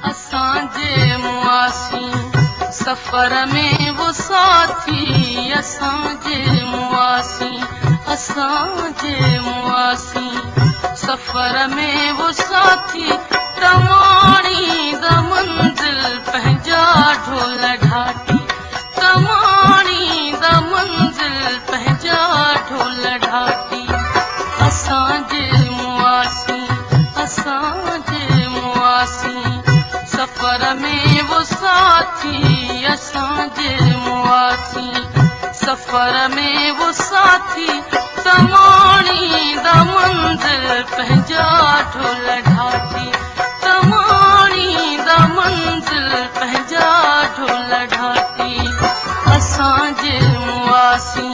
असांजे मुआसी सफ़र में वो साथी असांजे मुआसी सफ़र में वो साथी तमाणी द मंज़िल पंहिंजा ढोल ढाटी तमाणी द मंज़िल पंहिंजा ढोल ढाटी असांजे मुआसी सफ़र में वो साथी असांजे मुआसी सफ़र में वो साथी तमाणी द मंज़िल पंहिंजा ढोल ढाटी तमाणी द मंज़िल पंहिंजा ढोल ढाटी असांजे मुआसी